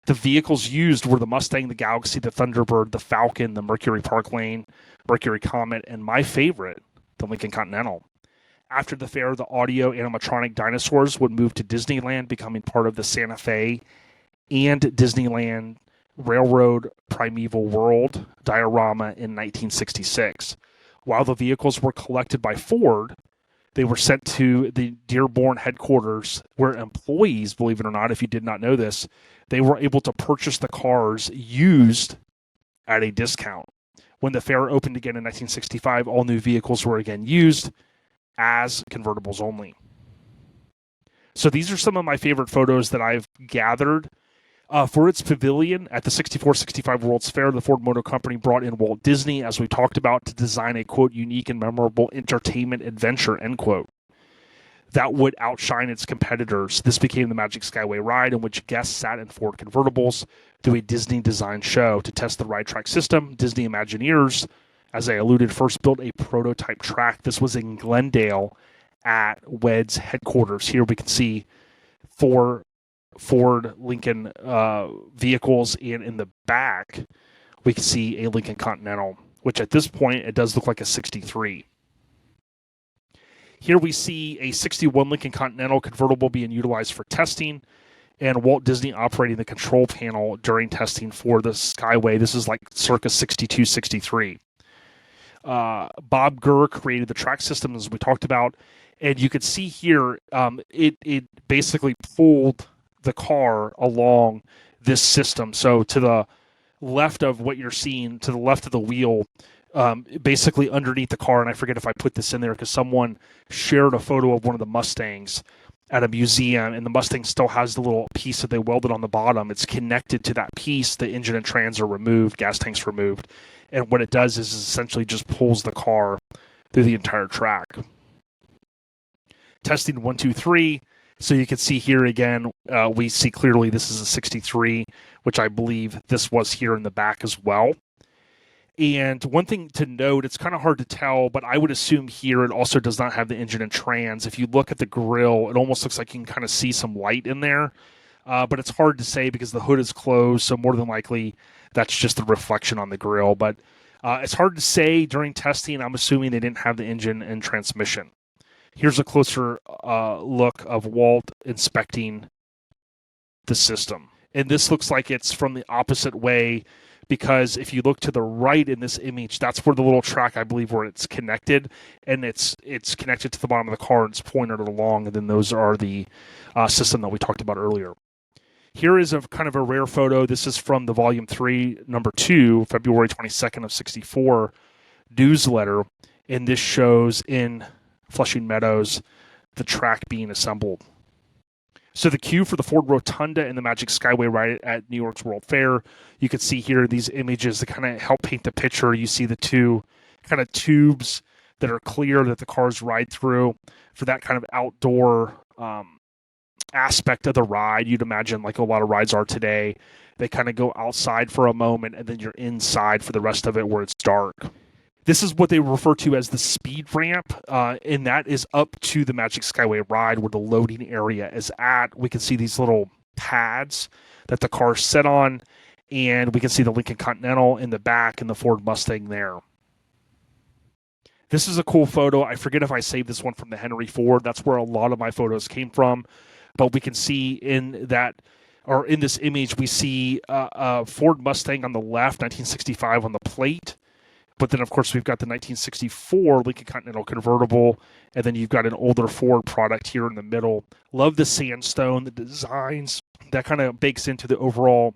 The vehicles used were the Mustang, the Galaxy, the Thunderbird, the Falcon, the Mercury Park Lane, Mercury Comet, and my favorite, the Lincoln Continental. After the fair, the audio animatronic dinosaurs would move to Disneyland, becoming part of the Santa Fe and Disneyland Railroad Primeval World diorama in 1966. While the vehicles were collected by Ford, they were sent to the Dearborn headquarters where employees, believe it or not, if you did not know this, they were able to purchase the cars used at a discount. When the fair opened again in 1965, all new vehicles were again used as convertibles only. So these are some of my favorite photos that I've gathered. For its pavilion at the 64-65 World's Fair, the Ford Motor Company brought in Walt Disney, as we talked about, to design a, quote, unique and memorable entertainment adventure, end quote, that would outshine its competitors. This became the Magic Skyway ride, in which guests sat in Ford convertibles through a Disney-designed show. To test the ride track system, Disney Imagineers, as I alluded, first built a prototype track. This was in Glendale at WED's headquarters. Here we can see 4 Ford Lincoln vehicles, and in the back we can see a Lincoln Continental, which at this point it does look like a 63. Here we see a 61 Lincoln Continental convertible being utilized for testing, and Walt Disney operating the control panel during testing for the Skyway. This is like circa 62, 63. Bob Gurr created the track system, as we talked about, and you could see here it basically pulled the car along this system. So to the left of what you're seeing, to the left of the wheel, basically underneath the car, and I forget if I put this in there because someone shared a photo of one of the Mustangs at a museum, and the Mustang still has the little piece that they welded on the bottom. It's connected to that piece. The engine and trans are removed, gas tanks removed, and what it does is essentially just pulls the car through the entire track. Testing 1, 2, 3. So you can see here again, we see clearly this is a 63, which I believe this was here in the back as well. And one thing to note, it's kind of hard to tell, but I would assume here it also does not have the engine and trans. If you look at the grill, it almost looks like you can kind of see some light in there. But it's hard to say because the hood is closed, so more than likely that's just the reflection on the grill. But it's hard to say during testing. I'm assuming they didn't have the engine and transmission. Here's a closer look of Walt inspecting the system. And this looks like it's from the opposite way, because if you look to the right in this image, that's where the little track, I believe, where it's connected, and it's connected to the bottom of the car, and it's pointed along, and then those are the system that we talked about earlier. Here is a kind of a rare photo. This is from the Volume 3, Number 2, February 22nd of 64 newsletter, and this shows in Flushing Meadows the track being assembled. So the queue for the Ford Rotunda and the Magic Skyway ride at New York's World Fair, you can see here these images that kind of help paint the picture. You see the two kind of tubes that are clear that the cars ride through for that kind of outdoor aspect of the ride. You'd imagine like a lot of rides are today. They kind of go outside for a moment and then you're inside for the rest of it where it's dark. This is what they refer to as the speed ramp, and that is up to the Magic Skyway ride where the loading area is at. We can see these little pads that the cars sit on, and we can see the Lincoln Continental in the back and the Ford Mustang there. This is a cool photo. I forget if I saved this one from the Henry Ford. That's where a lot of my photos came from. But we can see in that, or in this image, we see a Ford Mustang on the left, 1965 on the plate. But then, of course, we've got the 1964 Lincoln Continental convertible, and then you've got an older Ford product here in the middle. Love the sandstone, the designs. That kind of bakes into the overall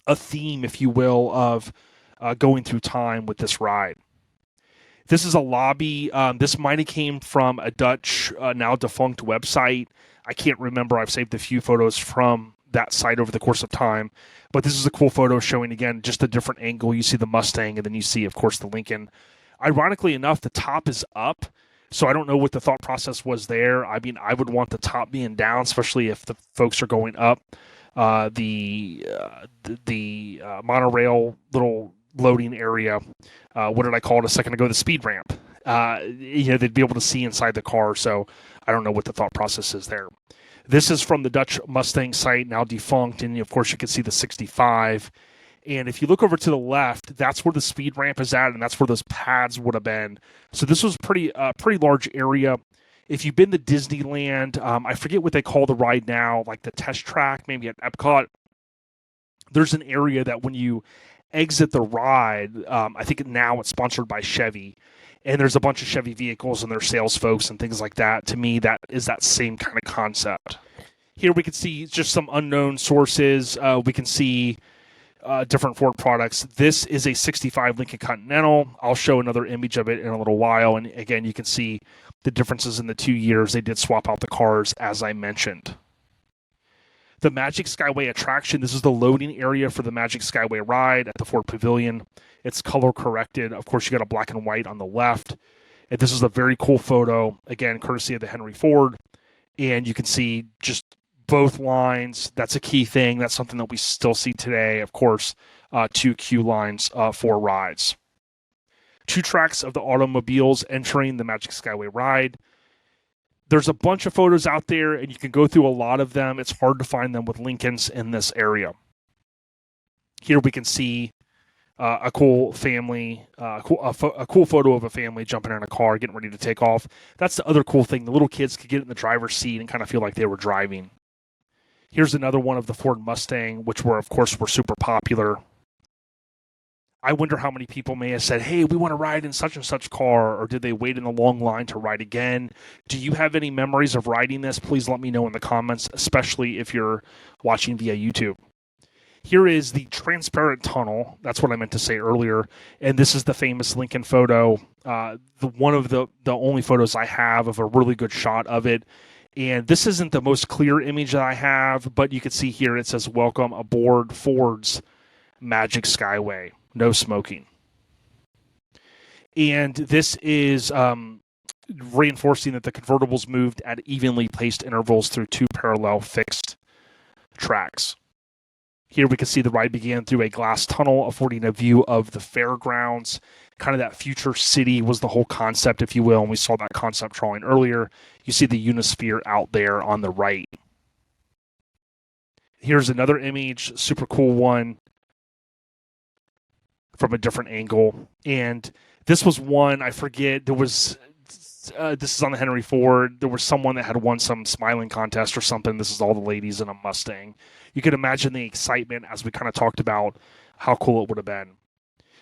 a theme, if you will, of going through time with this ride. This is a lobby. This might have came from a Dutch, now defunct website. I can't remember. I've saved a few photos from that site over the course of time. But this is a cool photo showing, again, just a different angle. You see the Mustang, and then you see, of course, the Lincoln. Ironically enough, the top is up, so I don't know what the thought process was there. I mean, I would want the top being down, especially if the folks are going up the monorail little loading area. What did I call it a second ago? The speed ramp. They'd be able to see inside the car, so I don't know what the thought process is there. This is from the Dutch Mustang site, now defunct, and of course you can see the 65. And if you look over to the left, that's where the speed ramp is at, and that's where those pads would have been. So this was pretty large area. If you've been to Disneyland, I forget what they call the ride now, like the test track, maybe at Epcot. There's an area that when you exit the ride, I think now it's sponsored by Chevy. And there's a bunch of Chevy vehicles and their sales folks and things like that. To me, that is that same kind of concept. Here we can see just some unknown sources. We can see different Ford products. This is a 65 Lincoln Continental. I'll show another image of it in a little while. And again, you can see the differences in the 2 years. They did swap out the cars, as I mentioned. The Magic Skyway attraction, this is the loading area for the Magic Skyway ride at the Ford Pavilion. It's color corrected. Of course, you got a black and white on the left. And this is a very cool photo, again, courtesy of the Henry Ford. And you can see just both lines. That's a key thing. That's something that we still see today. Of course, 2 queue lines for rides. 2 tracks of the automobiles entering the Magic Skyway ride. There's a bunch of photos out there, and you can go through a lot of them. It's hard to find them with Lincolns in this area. Here we can see a cool family, a cool photo of a family jumping in a car, getting ready to take off. That's the other cool thing. The little kids could get in the driver's seat and kind of feel like they were driving. Here's another one of the Ford Mustang, which were super popular. I wonder how many people may have said, hey, we want to ride in such and such car, or did they wait in a long line to ride again? Do you have any memories of riding this? Please let me know in the comments, especially if you're watching via YouTube. Here is the transparent tunnel. That's what I meant to say earlier. And this is the famous Lincoln photo, one of the only photos I have of a really good shot of it. And this isn't the most clear image that I have, but you can see here it says, welcome aboard Ford's Magic Skyway. No smoking. And this is reinforcing that the convertibles moved at evenly paced intervals through two parallel fixed tracks. Here we can see the ride began through a glass tunnel, affording a view of the fairgrounds. Kind of that future city was the whole concept, if you will, and we saw that concept drawing earlier. You see the Unisphere out there on the right. Here's another image, super cool one from a different angle. And this was one, I forget, there was, this is on the Henry Ford. There was someone that had won some smiling contest or something. This is all the ladies in a Mustang. You can imagine the excitement as we kind of talked about how cool it would have been.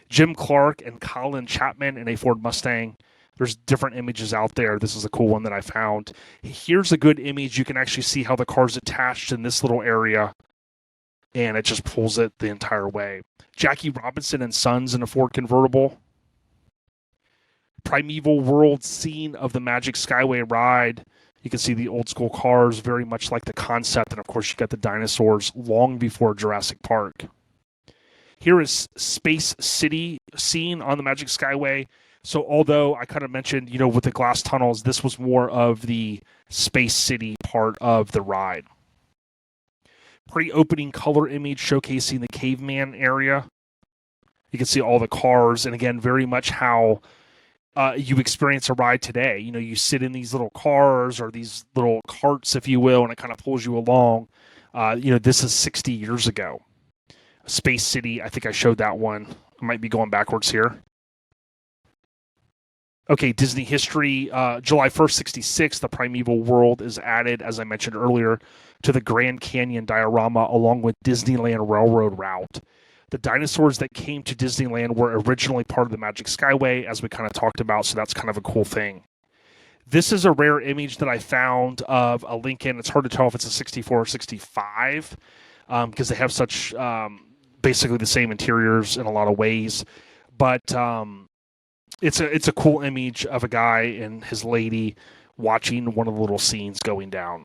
Jim Clark and Colin Chapman in a Ford Mustang. There's different images out there. This is a cool one that I found. Here's a good image. You can actually see how the car's attached in this little area, and it just pulls it the entire way. Jackie Robinson and Sons in a Ford convertible. Primeval world scene of the Magic Skyway ride. You can see the old school cars, very much like the concept. And of course, you got the dinosaurs long before Jurassic Park. Here is Space City scene on the Magic Skyway. So although I kind of mentioned, with the glass tunnels, this was more of the Space City part of the ride. Pre-opening color image showcasing the caveman area. You can see all the cars. And again, very much how you experience a ride today. You sit in these little cars or these little carts, if you will, and it kind of pulls you along. This is 60 years ago. Space City, I think I showed that one. I might be going backwards here. Okay, Disney history. July 1st, 66, the Primeval World is added, as I mentioned earlier, to the Grand Canyon diorama along with Disneyland Railroad route. The dinosaurs that came to Disneyland were originally part of the Magic Skyway, as we kind of talked about, so that's kind of a cool thing. This is a rare image that I found of a Lincoln. It's hard to tell if it's a 64 or 65 because they have such basically the same interiors in a lot of ways. But it's a cool image of a guy and his lady watching one of the little scenes going down.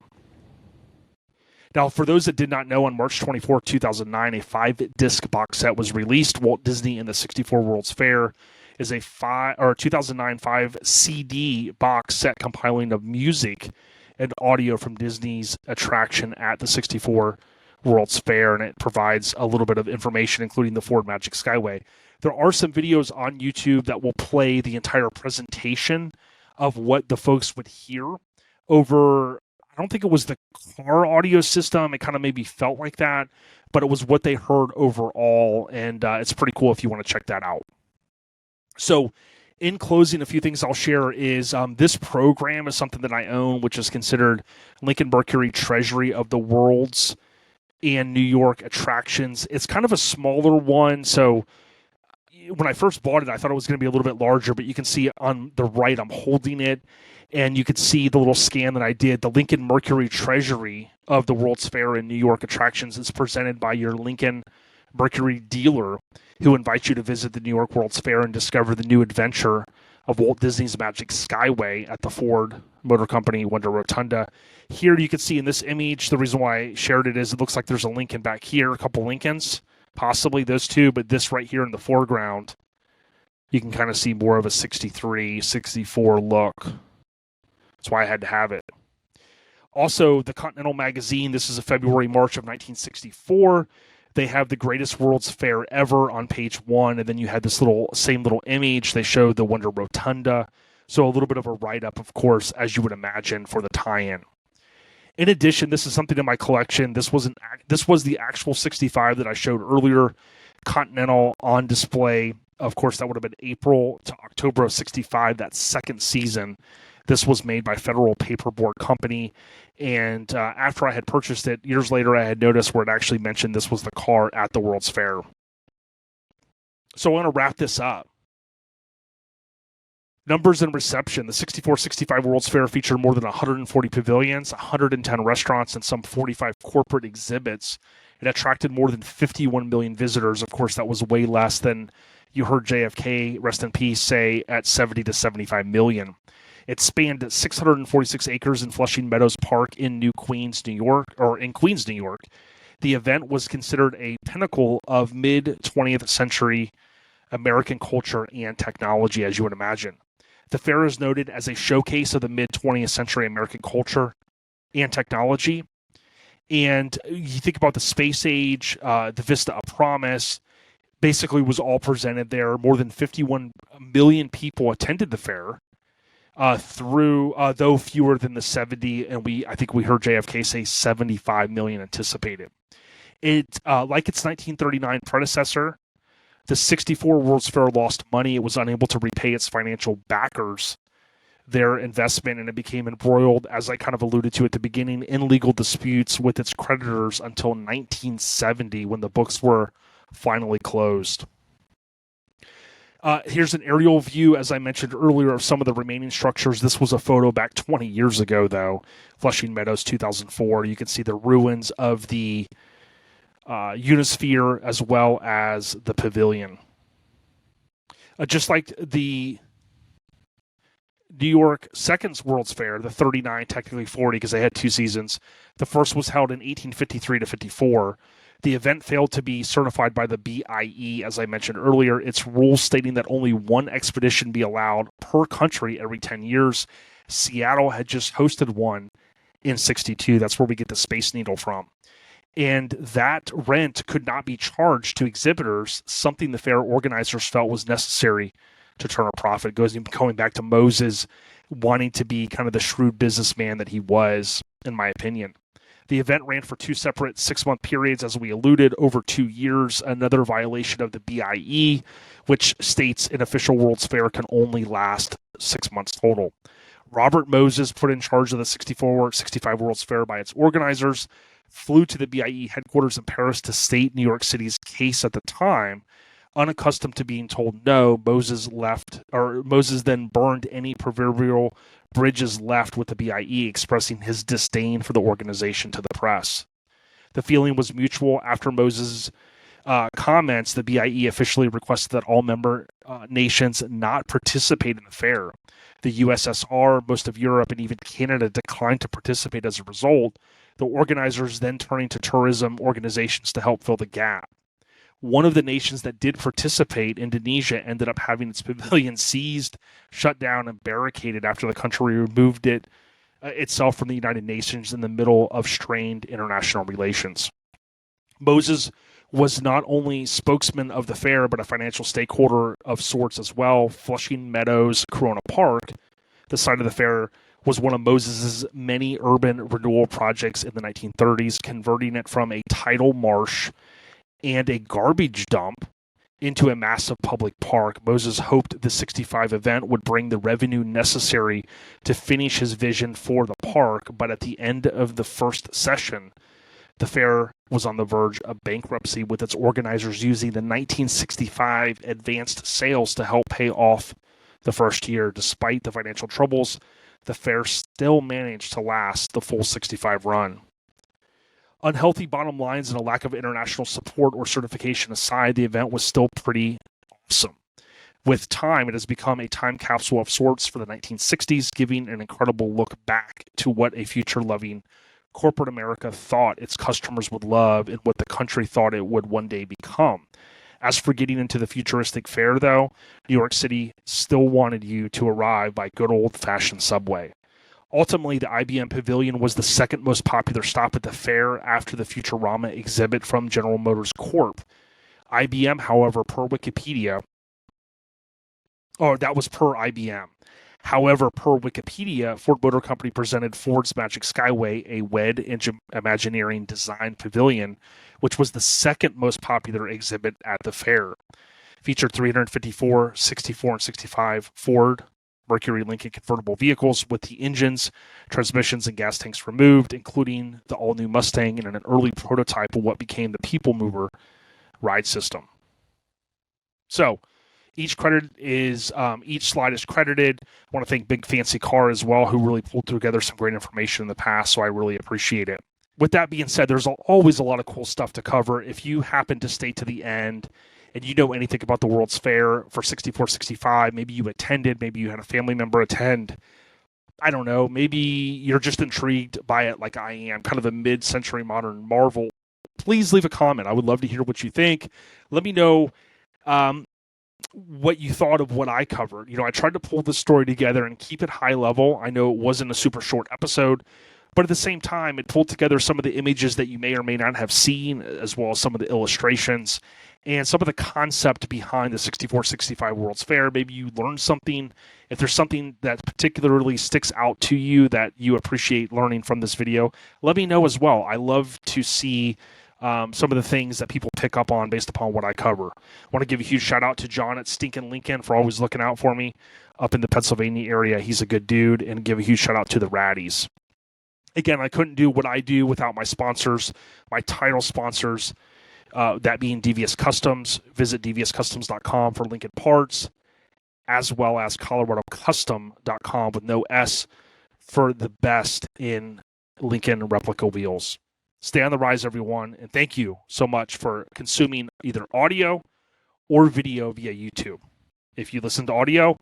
Now, for those that did not know, on March 24, 2009, a 5-disc box set was released. Walt Disney and the 64 World's Fair is a 2009 5-CD box set compiling of music and audio from Disney's attraction at the 64 World's Fair, and it provides a little bit of information, including the Ford Magic Skyway. There are some videos on YouTube that will play the entire presentation of what the folks would hear over, I don't think it was the car audio system. It kind of maybe felt like that, but it was what they heard overall, and it's pretty cool if you want to check that out. So in closing, a few things I'll share is this program is something that I own, which is considered Lincoln Mercury Treasury of the World's and New York attractions. It's kind of a smaller one, so when I first bought it, I thought it was going to be a little bit larger, but you can see on the right, I'm holding it, and you could see the little scan that I did. The Lincoln Mercury Treasury of the World's Fair and New York attractions is presented by your Lincoln Mercury dealer, who invites you to visit the New York World's Fair and discover the new adventure of Walt Disney's Magic Skyway at the Ford Motor Company Wonder Rotunda. Here you can see in this image, the reason why I shared it is it looks like there's a Lincoln back here, a couple Lincolns, possibly those two, but this right here in the foreground, you can kind of see more of a 63, 64 look. That's why I had to have it. Also, the Continental magazine, this is a February, March of 1964. They have the greatest World's Fair ever on page 1, and then you had this same little image. They showed the Wonder Rotunda. So a little bit of a write-up, of course, as you would imagine, for the tie-in. In addition, this is something in my collection. This was the actual 65 that I showed earlier, Continental on display. Of course, that would have been April to October of 65, that second season. This was made by Federal Paperboard Company, and after I had purchased it, years later, I had noticed where it actually mentioned this was the car at the World's Fair. So I want to wrap this up. Numbers and reception. The 64-65 World's Fair featured more than 140 pavilions, 110 restaurants, and some 45 corporate exhibits. It attracted more than 51 million visitors. Of course, that was way less than you heard JFK, rest in peace, say at 70 to 75 million. It spanned 646 acres in Flushing Meadows Park in Queens, New York. The event was considered a pinnacle of mid-20th century American culture and technology, as you would imagine. The fair is noted as a showcase of the mid-20th century American culture and technology. And you think about the space age, the Vista of Promise, basically was all presented there. More than 51 million people attended the fair, though fewer than the 70, and I think we heard JFK say 75 million anticipated. It, like its 1939 predecessor, the 64 World's Fair lost money. It was unable to repay its financial backers their investment, and it became embroiled, as I kind of alluded to at the beginning, in legal disputes with its creditors until 1970, when the books were finally closed. Here's an aerial view, as I mentioned earlier, of some of the remaining structures. This was a photo back 20 years ago, though. Flushing Meadows, 2004. You can see the ruins of the Unisphere as well as the pavilion. Just like the New York Second World's Fair, the 39, technically 40 because they had two seasons. The first was held in 1853 to 54. The event failed to be certified by the BIE, as I mentioned earlier. Its rules stating that only one expedition be allowed per country every 10 years. Seattle had just hosted one in 62. That's where we get the Space Needle from. And that rent could not be charged to exhibitors, something the fair organizers felt was necessary to turn a profit. Going back to Moses wanting to be kind of the shrewd businessman that he was, in my opinion. The event ran for two separate 6-month periods, as we alluded, over 2 years, another violation of the BIE, which states an official World's Fair can only last 6 months total. Robert Moses, put in charge of the 65 World's Fair by its organizers, flew to the BIE headquarters in Paris to state New York City's case at the time. Unaccustomed to being told no, Moses then burned any proverbial bridges left with the BIE, expressing his disdain for the organization to the press. The feeling was mutual. After Moses' comments, the BIE officially requested that all member nations not participate in the fair. The USSR, most of Europe, and even Canada declined to participate as a result, the organizers then turning to tourism organizations to help fill the gap. One of the nations that did participate, Indonesia, ended up having its pavilion seized, shut down, and barricaded after the country removed itself from the United Nations in the middle of strained international relations. Moses was not only spokesman of the fair, but a financial stakeholder of sorts as well. Flushing Meadows, Corona Park, the site of the fair, was one of Moses's many urban renewal projects in the 1930s, converting it from a tidal marsh and a garbage dump into a massive public park. Moses hoped the 65 event would bring the revenue necessary to finish his vision for the park, but at the end of the first session, the fair was on the verge of bankruptcy, with its organizers using the 1965 advanced sales to help pay off the first year. Despite the financial troubles, the fair still managed to last the full 65 run. Unhealthy bottom lines and a lack of international support or certification aside, the event was still pretty awesome. With time, it has become a time capsule of sorts for the 1960s, giving an incredible look back to what a future-loving corporate America thought its customers would love and what the country thought it would one day become. As for getting into the futuristic fair, though, New York City still wanted you to arrive by good old-fashioned subway. Ultimately, the IBM Pavilion was the second most popular stop at the fair after the Futurama exhibit from General Motors Corp. IBM, however, per Wikipedia, that was per IBM. However, per Wikipedia, Ford Motor Company presented Ford's Magic Skway, a WED Imagineering design pavilion, which was the second most popular exhibit at the fair. Featured 354, 64, and 65 Ford Mercury Lincoln convertible vehicles with the engines, transmissions, and gas tanks removed, including the all-new Mustang and an early prototype of what became the People Mover ride system. So, each slide is credited. I want to thank Big Fancy Car as well, who really pulled together some great information in the past, so I really appreciate it. With that being said, there's always a lot of cool stuff to cover. If you happen to stay to the end and you know anything about the World's Fair for 64-65, maybe you attended, maybe you had a family member attend, I don't know, maybe you're just intrigued by it like I am, kind of a mid-century modern marvel, please leave a comment. I would love to hear what you think. Let me know what you thought of what I covered. You know, I tried to pull this story together and keep it high level. I know it wasn't a super short episode, but at the same time, it pulled together some of the images that you may or may not have seen, as well as some of the illustrations and some of the concept behind the 6465 World's Fair. Maybe you learned something. If there's something that particularly sticks out to you that you appreciate learning from this video, let me know as well. I love to see some of the things that people pick up on based upon what I cover. I want to give a huge shout out to John at Stinkin' Lincoln for always looking out for me up in the Pennsylvania area. He's a good dude. And give a huge shout out to the Raddies. Again, I couldn't do what I do without my sponsors, my title sponsors, that being Devious Customs. Visit deviouscustoms.com for Lincoln parts, as well as coloradocustom.com with no S for the best in Lincoln replica wheels. Stay on the rise, everyone, and thank you so much for consuming either audio or video via YouTube. If you listen to audio,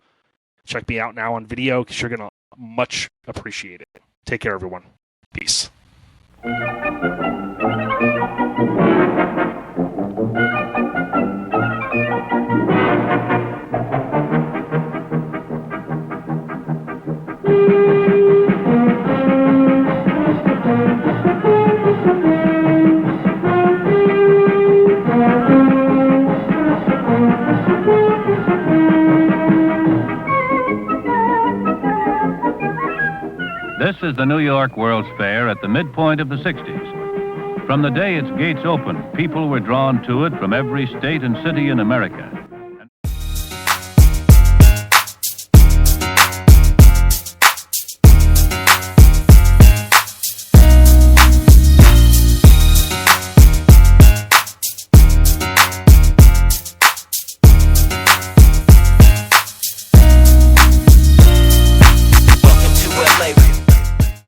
check me out now on video because you're going to much appreciate it. Take care, everyone. Peace. This is the New York World's Fair at the midpoint of the 60s. From the day its gates opened, people were drawn to it from every state and city in America.